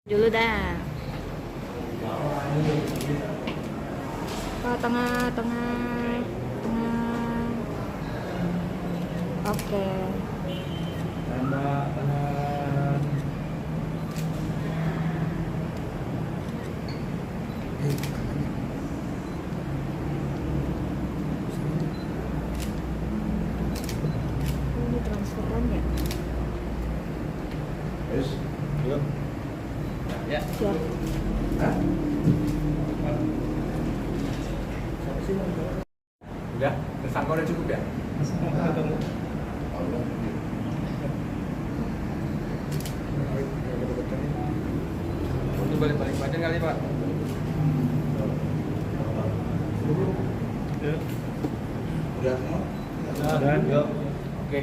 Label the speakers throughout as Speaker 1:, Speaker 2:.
Speaker 1: Dulu dah. Tengah. Oke.
Speaker 2: Tangan.
Speaker 1: Ini transferan ya?
Speaker 2: Yes. Yuk. Ya.
Speaker 1: Siap.
Speaker 2: Udah, tersangka udah cukup ya? Untuk balik-balik badan kali Pak. Udah semua? Udah. Yuk. Oke.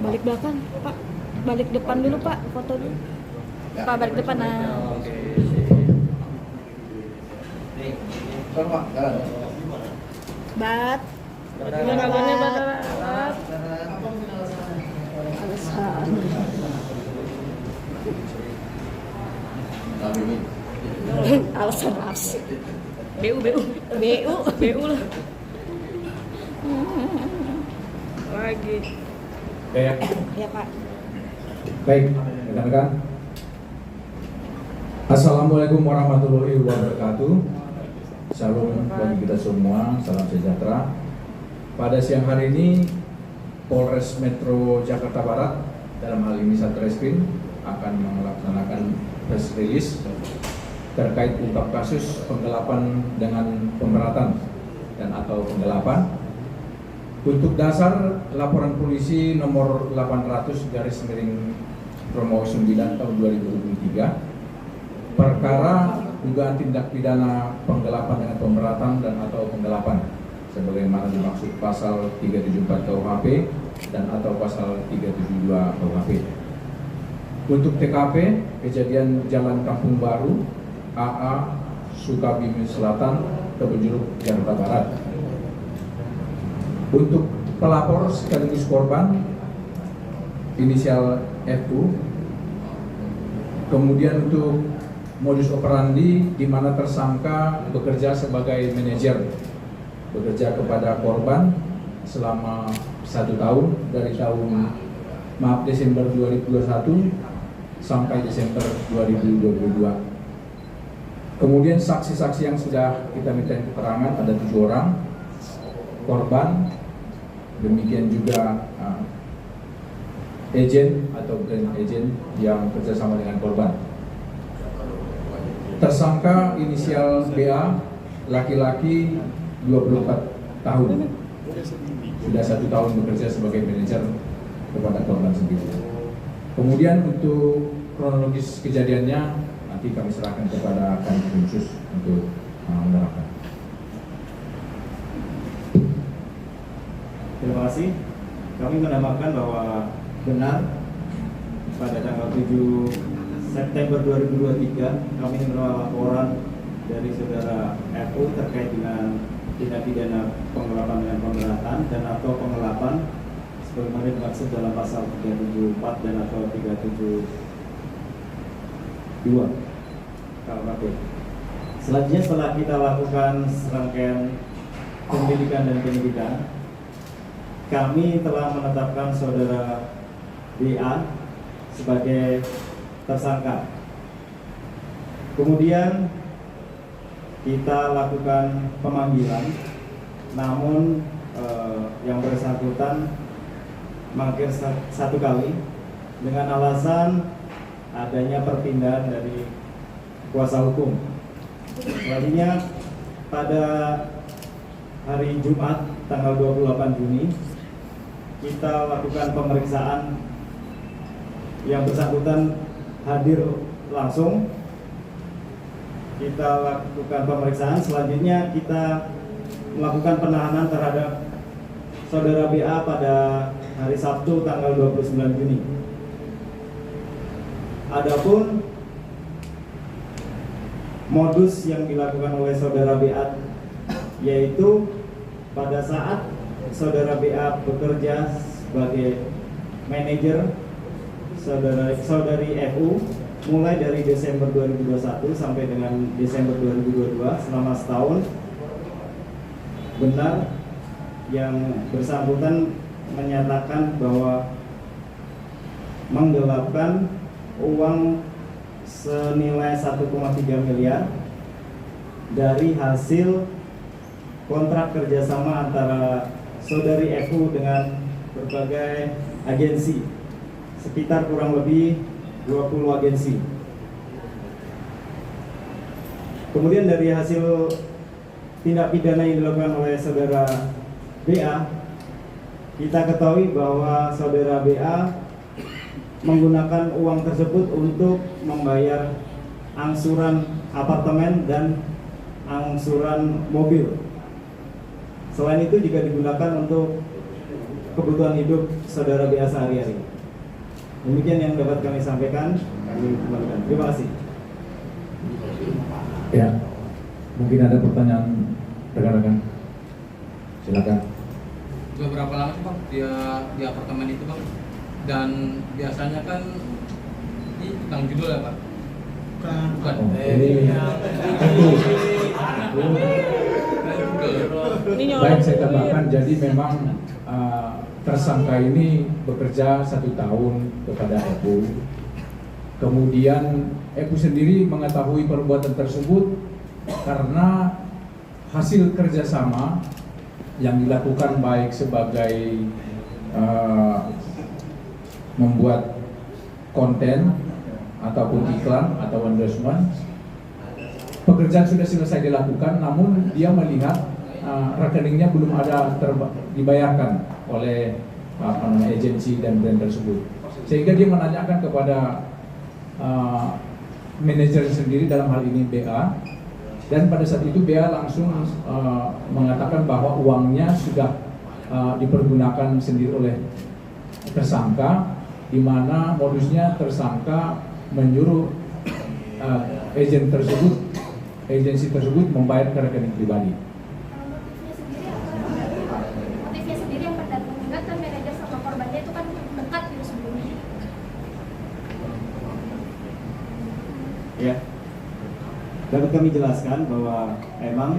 Speaker 1: Balik belakang, Pak. Balik depan dulu, Pak. Foto dulu. Pak, balik depan. Nah.
Speaker 2: Oke.
Speaker 3: Pak, jalan.
Speaker 1: Bat. Gimana kabarnya, Bat? Alasan. Alasan asik. BU lah. Lagi.
Speaker 3: Ya.
Speaker 1: Ya, Pak.
Speaker 3: Baik, rekan-rekan. Assalamualaikum warahmatullahi wabarakatuh. Salam bagi kita semua, salam sejahtera. Pada siang hari ini, Polres Metro Jakarta Barat, dalam hal ini Satreskrim, akan melaksanakan press release terkait ungkap kasus penggelapan dengan pemberatan dan atau penggelapan. Untuk dasar laporan polisi nomor 800/9 tahun 2023, perkara dugaan tindak pidana penggelapan dengan pemberatan dan atau penggelapan sebagaimana dimaksud pasal 374 KUHP dan atau pasal 372 KUHP. Untuk TKP, kejadian Jalan Kampung Baru, AA, Sukabumi Selatan, Kebonjeruk, Jakarta Barat. Untuk pelapor sekaligus korban, inisial FU. Kemudian untuk modus operandi di mana tersangka bekerja sebagai manajer, bekerja kepada korban selama 1 tahun dari Desember 2021 sampai Desember 2022. Kemudian saksi-saksi yang sudah kita minta keterangan ada 7 orang, korban, demikian juga agen atau brand agen yang kerjasama dengan korban. Tersangka inisial BA, laki-laki 24 tahun, sudah 1 tahun bekerja sebagai manajer kepada korban sendiri. Kemudian untuk kronologis kejadiannya nanti kami serahkan kepada kanit khusus untuk menerangkan.
Speaker 4: Terima kasih. Kami menambahkan bahwa benar pada tanggal 7 September 2023 kami menerima laporan dari saudara FU terkait dengan tindak pidana penggelapan dengan pemberatan dan atau penggelapan sebagaimana dimaksud dalam pasal 374 dan atau 372 KUHP. Selanjutnya setelah kita lakukan serangkaian penyelidikan dan penyidikan, kami telah menetapkan saudara BA sebagai tersangka. Kemudian kita lakukan pemanggilan, namun yang bersangkutan mangkir 1 kali dengan alasan adanya perpindahan dari kuasa hukum. Selanjutnya pada hari Jumat tanggal 28 Juni kita lakukan pemeriksaan, yang bersangkutan hadir langsung. Kita lakukan pemeriksaan, selanjutnya kita melakukan penahanan terhadap saudara BA pada hari Sabtu tanggal 29 Juni. Adapun modus yang dilakukan oleh saudara BA yaitu pada saat saudara BA bekerja sebagai manajer saudari FU mulai dari Desember 2021 sampai dengan Desember 2022 selama setahun, benar yang bersangkutan menyatakan bahwa menggelapkan uang senilai 1,3 miliar dari hasil kontrak kerjasama antara saudari FU dengan berbagai agensi, sekitar kurang lebih 20 agensi. Kemudian dari hasil tindak pidana yang dilakukan oleh saudara BA, kita ketahui bahwa saudara BA menggunakan uang tersebut untuk membayar angsuran apartemen dan angsuran mobil. Selain itu juga digunakan untuk kebutuhan hidup saudara BA sehari-hari. Demikian yang dapat kami sampaikan. Terima kasih.
Speaker 3: Ya, mungkin ada pertanyaan rekan-rekan. Silakan.
Speaker 5: Sudah berapa lama sih Bang dia di apartemen itu Bang? Dan biasanya kan ini tentang judul ya Pak? Bukan.
Speaker 3: Oh, ini baik, saya tambahkan. Jadi memang tersangka ini bekerja 1 tahun kepada FU. Kemudian FU sendiri mengetahui perbuatan tersebut karena hasil kerjasama yang dilakukan baik sebagai membuat konten ataupun iklan atau endorsement. Pekerjaan sudah selesai dilakukan, namun dia melihat rekeningnya belum ada dibayarkan oleh agensi dan brand tersebut, sehingga dia menanyakan kepada manajer sendiri, dalam hal ini BA, dan pada saat itu BA langsung mengatakan bahwa uangnya sudah dipergunakan sendiri oleh tersangka, di mana modusnya tersangka menyuruh agensi tersebut membayar ke rekening pribadi.
Speaker 6: Motifnya sendiri yang mengingat kan manajer sama korbannya itu kan dekat gitu sebelumnya.
Speaker 4: Ya, dapat kami jelaskan bahwa emang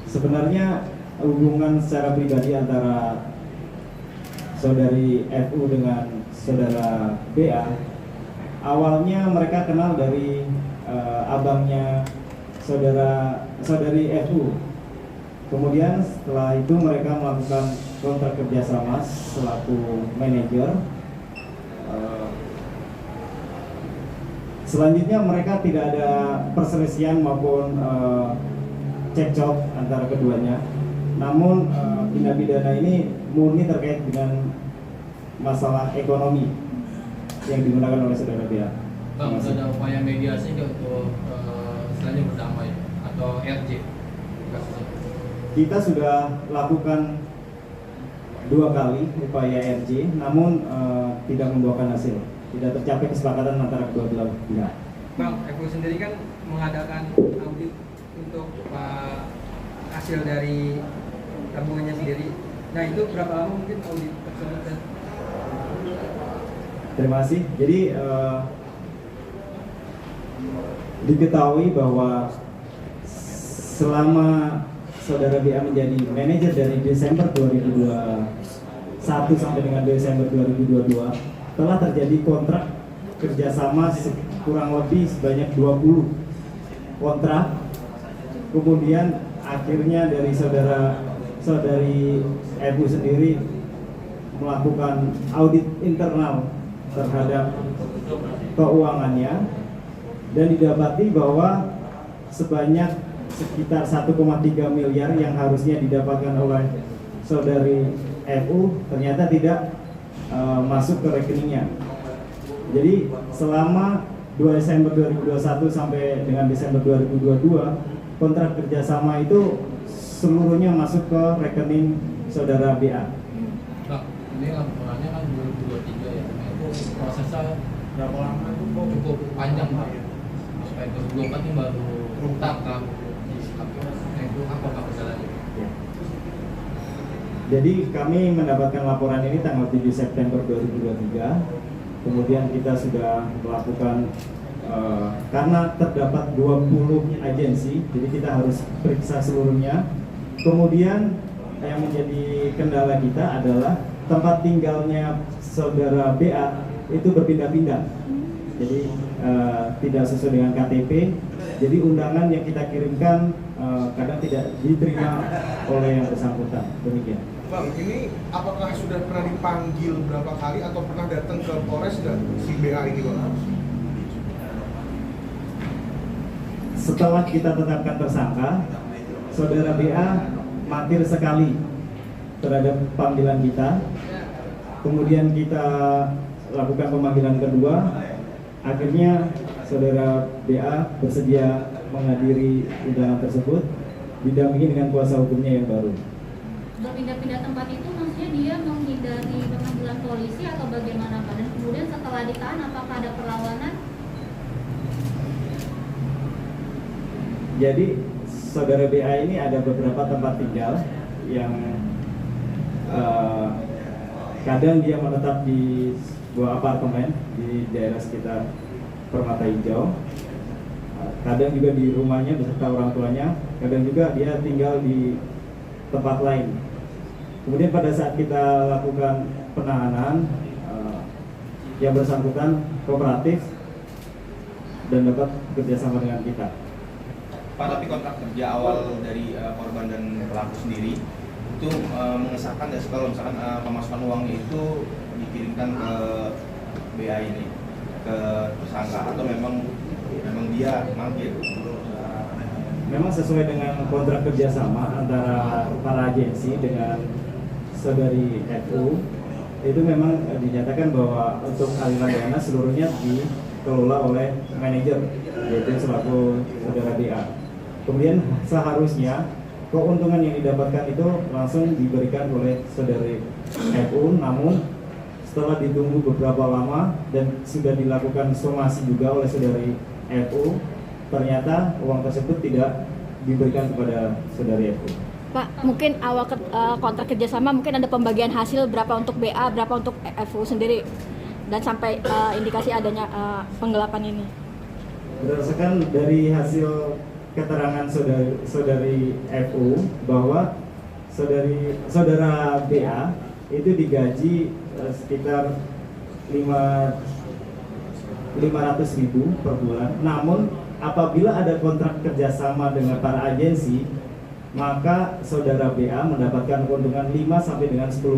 Speaker 4: sebenarnya hubungan secara pribadi antara saudari FU dengan saudara BA, awalnya mereka kenal dari abangnya saudari FU. Kemudian setelah itu mereka melakukan kontrak kerjasama selaku manajer. Selanjutnya mereka tidak ada perselisihan maupun cekcok antara keduanya. Namun tindak pidana ini murni terkait dengan masalah ekonomi yang digunakan oleh saudara BA.
Speaker 5: Bang, sudah ada upaya mediasi nggak untuk istilahnya berdamai atau RJ?
Speaker 4: Kita sudah lakukan 2 kali upaya RJ, namun tidak membuahkan hasil, tidak tercapai kesepakatan antara kedua belah pihak.
Speaker 7: Bang, FU sendiri kan mengadakan audit untuk hasil dari tabungannya sendiri. Nah, itu berapa lama mungkin audit tersebut?
Speaker 4: Terima kasih. Jadi diketahui bahwa selama saudara BA menjadi manajer dari Desember 2021 sampai dengan Desember 2022 telah terjadi kontrak kerjasama kurang lebih sebanyak 20 kontrak. Kemudian akhirnya dari saudari FU sendiri melakukan audit internal terhadap keuangannya dan didapati bahwa sebanyak sekitar 1,3 miliar yang harusnya didapatkan oleh saudari FU ternyata tidak masuk ke rekeningnya. Jadi selama 2 Desember 2021 sampai dengan Desember 2022 kontrak kerjasama itu seluruhnya masuk ke rekening saudara BA.
Speaker 5: Bang, ini laporannya kan 2023 ya. Itu prosesnya berapa lama? Cukup panjang Pak. Sampai 2024 ini baru terungkap kan. Itu apa Pak kendalanya?
Speaker 4: Jadi kami mendapatkan laporan ini tanggal 7 September 2023. Kemudian kita sudah melakukan karena terdapat 20 agensi, jadi kita harus periksa seluruhnya. Kemudian yang menjadi kendala kita adalah tempat tinggalnya saudara BA itu berpindah-pindah. Jadi tidak sesuai dengan KTP. Jadi undangan yang kita kirimkan kadang tidak diterima oleh yang bersangkutan. Demikian.
Speaker 8: Bang, ini apakah sudah pernah dipanggil berapa kali atau pernah datang ke Polres dan si BA ini, Bang?
Speaker 4: Setelah kita tetapkan tersangka, saudara BA matir sekali terhadap panggilan kita. Kemudian kita lakukan pemanggilan kedua. Akhirnya saudara BA bersedia menghadiri undangan tersebut, didampingi dengan kuasa hukumnya yang baru.
Speaker 6: Berpindah-pindah tempat itu maksudnya dia menghindari pemanggilan polisi atau bagaimana Pak? Dan kemudian setelah ditahan apakah ada perlawanan?
Speaker 4: Jadi saudara BA ini ada beberapa tempat tinggal yang kadang dia menetap di sebuah apartemen di daerah sekitar Permata Hijau, kadang juga di rumahnya beserta orang tuanya, kadang juga dia tinggal di tempat lain. Kemudian pada saat kita lakukan penahanan, yang bersangkutan kooperatif dan dapat kerjasama dengan kita.
Speaker 9: Pak, tapi kontrak kerja awal dari korban dan pelaku sendiri itu mengesahkan ya kalau misalkan pemasukan uangnya itu dikirimkan ke BA ini, ke tersangka, atau memang dia mangkir?
Speaker 4: Memang sesuai dengan kontrak kerjasama antara para agensi dengan saudari FU, itu memang dinyatakan bahwa untuk aliran dana seluruhnya dikelola oleh manajer, yaitu selaku saudara BA. Kemudian seharusnya keuntungan yang didapatkan itu langsung diberikan oleh saudari FU, namun setelah ditunggu beberapa lama dan sudah dilakukan somasi juga oleh saudari FU, ternyata uang tersebut tidak diberikan kepada saudari FU.
Speaker 1: Pak, mungkin awal kontrak kerjasama mungkin ada pembagian hasil berapa untuk BA, berapa untuk FU sendiri, dan sampai indikasi adanya penggelapan ini.
Speaker 4: Berdasarkan dari hasil keterangan saudari FU bahwa saudara BA itu digaji sekitar 500.000 per bulan. Namun apabila ada kontrak kerjasama dengan para agensi, maka saudara BA mendapatkan keuntungan 5 sampai dengan 10%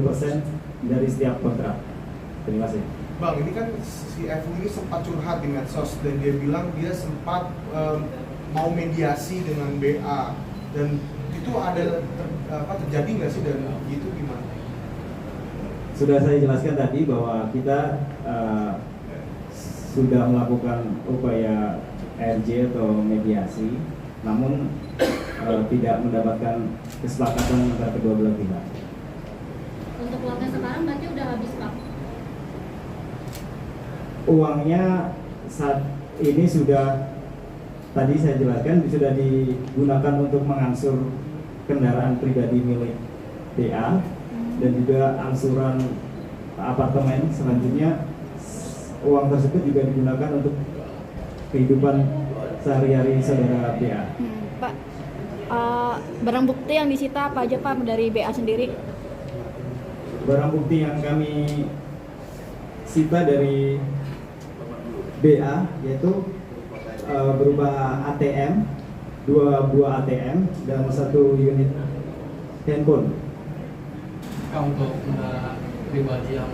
Speaker 4: dari setiap kontrak. Terima kasih.
Speaker 8: Bang, ini kan si FU ini sempat curhat di medsos dan dia bilang dia sempat mau mediasi dengan BA, dan itu ada terjadi nggak sih, dan itu gimana?
Speaker 4: Sudah saya jelaskan tadi bahwa kita sudah melakukan upaya RJ atau mediasi, namun tidak mendapatkan kesepakatan antara kedua belah pihak.
Speaker 6: Untuk uangnya sekarang berarti udah habis Pak?
Speaker 4: Uangnya saat ini sudah, tadi saya jelaskan, sudah digunakan untuk mengangsur kendaraan pribadi milik BA dan juga angsuran apartemen. Selanjutnya uang tersebut juga digunakan untuk kehidupan sehari-hari saudara BA.
Speaker 1: Pak, barang bukti yang disita apa aja Pak dari BA sendiri?
Speaker 4: Barang bukti yang kami sita dari BA yaitu berupa ATM, 2 buah ATM dan 1 unit handphone.
Speaker 5: Untuk kendaraan pribadi yang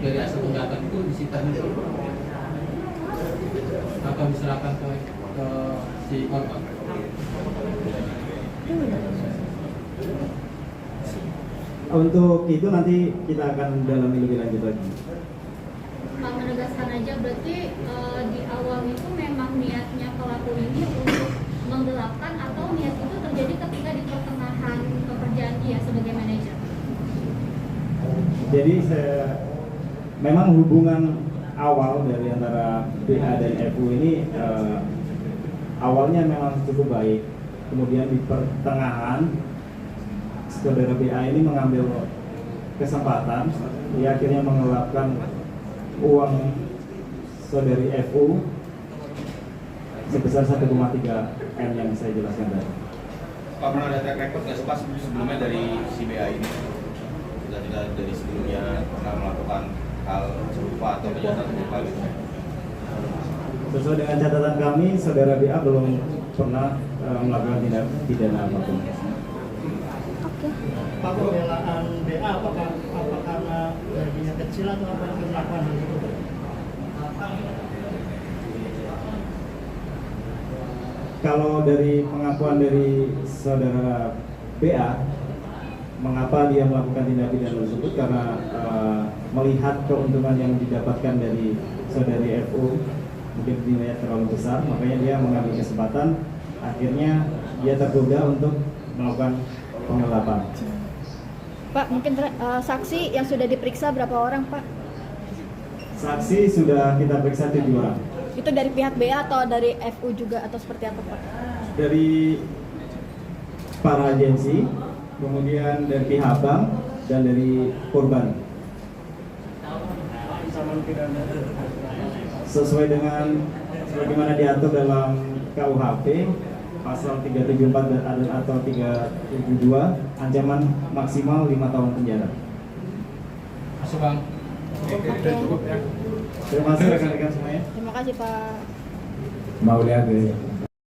Speaker 5: dari hasil kejahatan itu disita itu atau diserahkan ke si korban?
Speaker 4: Untuk itu nanti kita akan dalami lebih lanjut lagi.
Speaker 6: Pak, menegaskan aja berarti di awal itu memang niatnya pelaku ini untuk menggelapkan atau niat itu terjadi ketika di pertengahan pekerjaan dia sebagai manajer?
Speaker 4: Jadi memang hubungan awal dari antara BA dan FU ini awalnya memang cukup baik. Kemudian di pertengahan saudara BA ini mengambil kesempatan, dia akhirnya mengelapkan uang saudari FU sebesar 1,3 M yang saya jelaskan tadi.
Speaker 9: Pak, pernah ada track record nggak sih Pak sebelumnya dari si BA ini? Tidak dari sebelumnya pernah melakukan hal serupa atau kejahatan serupa gitu?
Speaker 4: Sesuai dengan catatan kami, saudara BA belum pernah melakukan tindak pidana apapun.
Speaker 10: Pak, pembelaan BA apa karena gajinya kecil atau apa yang melakukan hal itu?
Speaker 4: Kalau dari pengakuan dari saudara BA, mengapa dia melakukan tindak pidana tersebut? Karena melihat keuntungan yang didapatkan dari saudari FU mungkin dinilai terlalu besar, makanya dia mengambil kesempatan. Akhirnya dia tergoda untuk melakukan penggelapan.
Speaker 1: Pak, mungkin saksi yang sudah diperiksa berapa orang, Pak?
Speaker 4: Saksi sudah kita periksa 7 orang.
Speaker 1: Itu dari pihak BA atau dari FU juga atau seperti apa, Pak?
Speaker 4: Dari para agensi, kemudian dari pihak bank dan dari korban. Sesuai dengan sebagaimana diatur dalam KUHP pasal 374 dan atau 372, ancaman maksimal 5 tahun penjara.
Speaker 5: Masuk Bang.
Speaker 1: Oke.
Speaker 4: Terima kasih rekan-rekan semuanya.
Speaker 1: Terima kasih, Pak.
Speaker 3: Mau lihat deh.